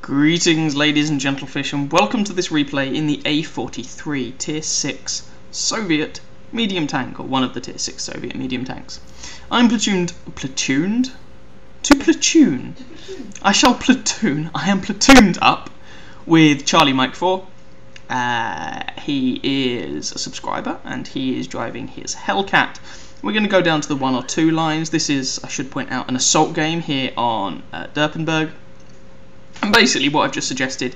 Greetings ladies and gentlefish, and welcome to this replay in the A-43 Tier 6 Soviet medium tank, or one of the Tier 6 Soviet medium tanks. I'm platooned? To platoon? I shall platoon. I am platooned up with Charliemikefour. He is a subscriber and he is driving his Hellcat. We're going to go down to the 1 or 2 lines. This is, I should point out, an assault game here on Durpenberg. And basically what I've just suggested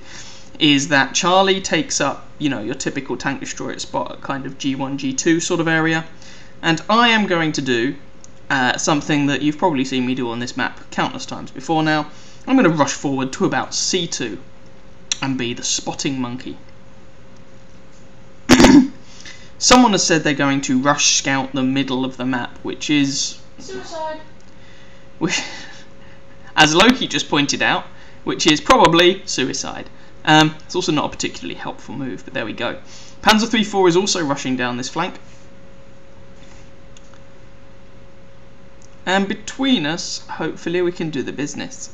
is that Charlie takes up, you know, your typical tank destroyer spot at kind of G1, G2 sort of area. And I am going to do something that you've probably seen me do on this map countless times before now. I'm going to rush forward to about C2 and be the spotting monkey. Someone has said they're going to rush scout the middle of the map, which is... suicide! As Loki just pointed out, which is probably suicide. It's also not a particularly helpful move, but there we go. Panzer-34 is also rushing down this flank. And between us, hopefully we can do the business.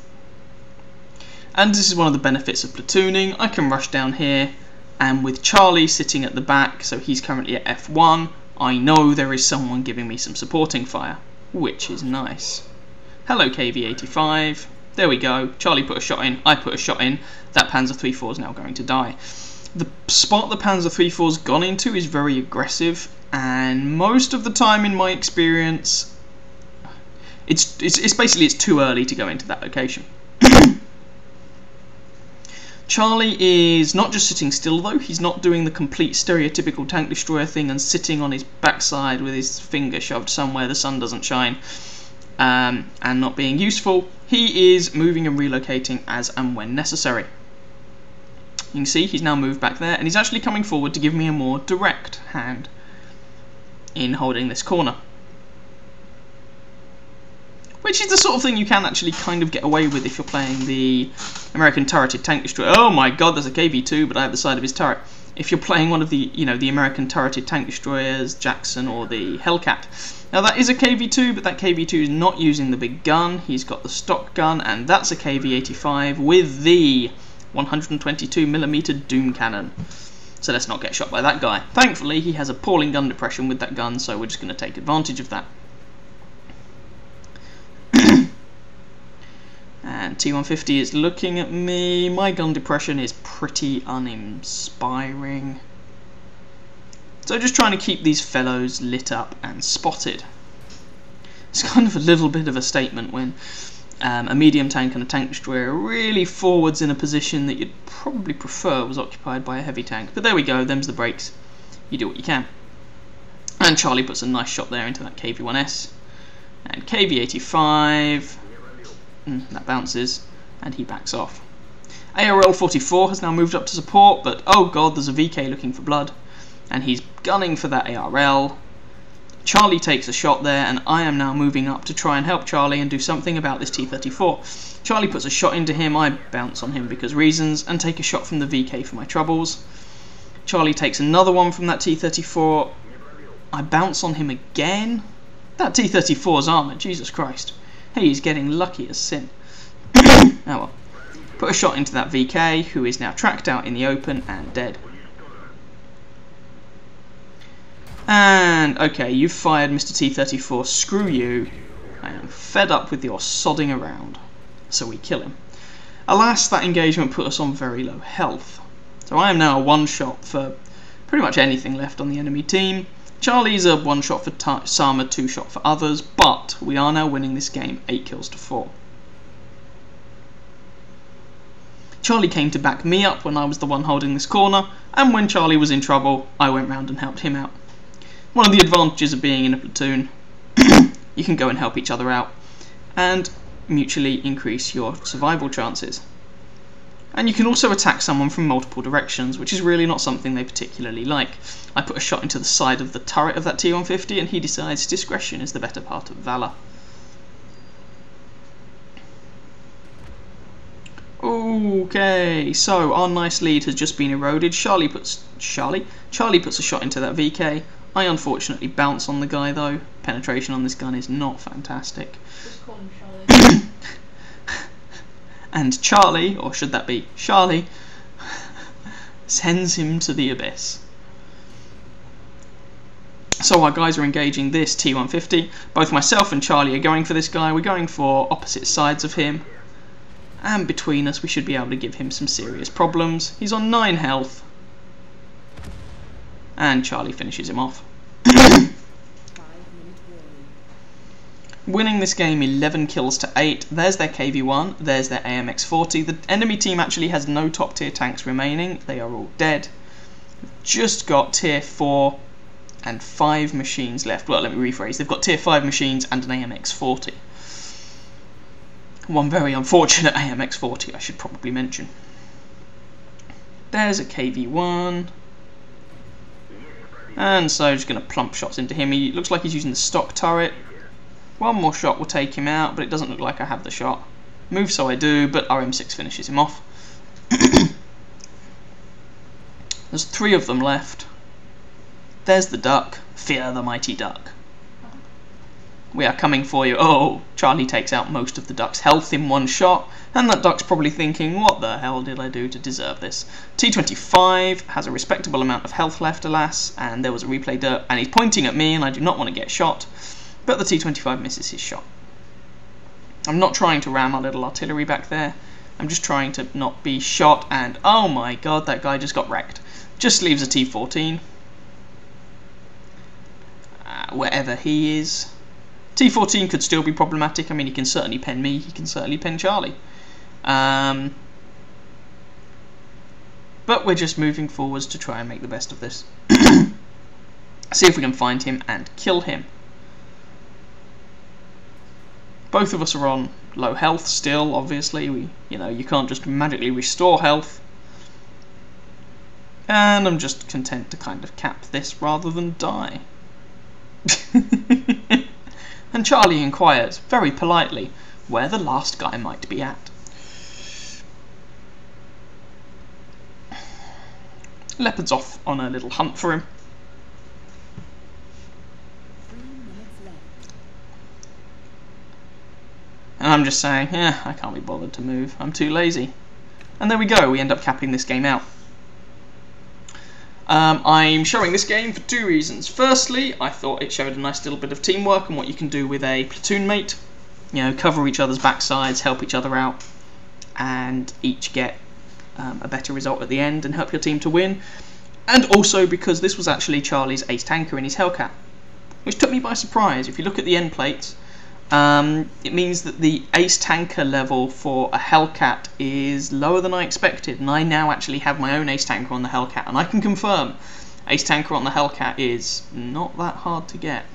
And this is one of the benefits of platooning. I can rush down here, and with Charlie sitting at the back, so he's currently at F1, I know there is someone giving me some supporting fire, which is nice. Hello KV-85. There we go. Charlie put a shot in, I put a shot in. That Panzer-34 is now going to die. The spot the Panzer-34's gone into is very aggressive, and most of the time in my experience, it's basically it's too early to go into that location. Charlie is not just sitting still though, he's not doing the complete stereotypical tank destroyer thing and sitting on his backside with his finger shoved somewhere the sun doesn't shine. And not being useful. He is moving and relocating as and when necessary. You can see he's now moved back there, and he's actually coming forward to give me a more direct hand in holding this corner. Which is the sort of thing you can actually kind of get away with if you're playing the American turreted tank destroyer. Oh my god, there's a KV-2, but I have the side of his turret. If you're playing one of the, you know, the American turreted tank destroyers, Jackson or the Hellcat. Now that is a KV-2, but that KV-2 is not using the big gun. He's got the stock gun, and that's a KV-85 with the 122mm Doom cannon. So let's not get shot by that guy. Thankfully, he has appalling gun depression with that gun, so we're just going to take advantage of that. And T-150 is looking at me. My gun depression is pretty uninspiring. So just trying to keep these fellows lit up and spotted. It's kind of a little bit of a statement when a medium tank and a tank destroyer are really forwards in a position that you'd probably prefer was occupied by a heavy tank. But there we go, them's the breaks. You do what you can. And Charlie puts a nice shot there into that KV-1S. And KV-85... that bounces, and he backs off. ARL-44 has now moved up to support, but oh god, there's a VK looking for blood, and he's gunning for that ARL. Charlie takes a shot there, and I am now moving up to try and help Charlie and do something about this T-34. Charlie puts a shot into him, I bounce on him because reasons, and take a shot from the VK for my troubles. Charlie takes another one from that T-34, I bounce on him again. That T-34's armour, Jesus Christ. He's getting lucky as sin. Oh well. Put a shot into that VK, who is now tracked out in the open and dead. And, okay, you've fired Mr. T-34, screw you. I am fed up with your sodding around. So we kill him. Alas, that engagement put us on very low health. So I am now a one-shot for pretty much anything left on the enemy team. Charlie's a one-shot for Sama, two-shot for others, but we are now winning this game 8 kills to 4. Charlie came to back me up when I was the one holding this corner, and when Charlie was in trouble, I went round and helped him out. One of the advantages of being in a platoon, you can go and help each other out, and mutually increase your survival chances. And you can also attack someone from multiple directions, which is really not something they particularly like. I put a shot into the side of the turret of that T-150, and he decides discretion is the better part of valour. Okay, so our nice lead has just been eroded. Charlie puts a shot into that VK. I unfortunately bounce on the guy though. Penetration on this gun is not fantastic. Just call him Charlie. And Charlie, or should that be Charlie, sends him to the abyss. So our guys are engaging this T-150. Both myself and Charlie are going for this guy. We're going for opposite sides of him. And between us we should be able to give him some serious problems. He's on 9 health. And Charlie finishes him off. Winning this game 11 kills to 8. There's their KV-1, there's their AMX-40. The enemy team actually has no top tier tanks remaining. They are all dead. We've just got tier 4 and 5 machines left. Well, let me rephrase. They've got tier 5 machines and an AMX-40. One very unfortunate AMX-40 I should probably mention. There's a KV-1. And so just going to plump shots into him. He looks like he's using the stock turret. One more shot will take him out, but it doesn't look like I have the shot. Move so I do, but our M6 finishes him off. There's 3 of them left. There's the duck. Fear the mighty duck. We are coming for you. Oh, Charlie takes out most of the duck's health in one shot, and that duck's probably thinking, what the hell did I do to deserve this? T-25 has a respectable amount of health left, alas, and there was a replay dirt, and he's pointing at me, and I do not want to get shot, but the T-25 misses his shot. I'm not trying to ram our little artillery back there. I'm just trying to not be shot, and oh my god, that guy just got wrecked. Just leaves a T-14. Wherever he is. T-14 could still be problematic. I mean, he can certainly pen me, he can certainly pen Charlie. But we're just moving forwards to try and make the best of this. See if we can find him and kill him. Both of us are on low health still, obviously. You can't just magically restore health. And I'm just content to kind of cap this rather than die. And Charlie inquires, very politely, where the last guy might be at. Leopard's off on a little hunt for him. And I'm just saying, yeah, I can't be bothered to move, I'm too lazy. And there we go, we end up capping this game out. I'm showing this game for 2 reasons. Firstly, I thought it showed a nice little bit of teamwork and what you can do with a platoon mate. Cover each other's backsides, help each other out, and each get a better result at the end and help your team to win. And also because this was actually Charlie's ace tanker in his Hellcat, which took me by surprise. If you look at the end plates, it means that the ace tanker level for a Hellcat is lower than I expected, and I now actually have my own ace tanker on the Hellcat, and I can confirm ace tanker on the Hellcat is not that hard to get.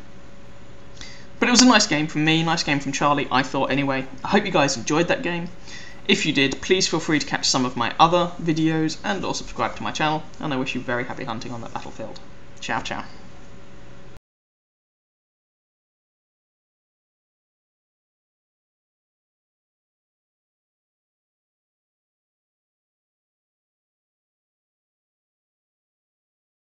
But it was a nice game from me, nice game from Charlie, I thought anyway. I hope you guys enjoyed that game. If you did, please feel free to catch some of my other videos and or subscribe to my channel, and I wish you very happy hunting on that battlefield. Ciao ciao.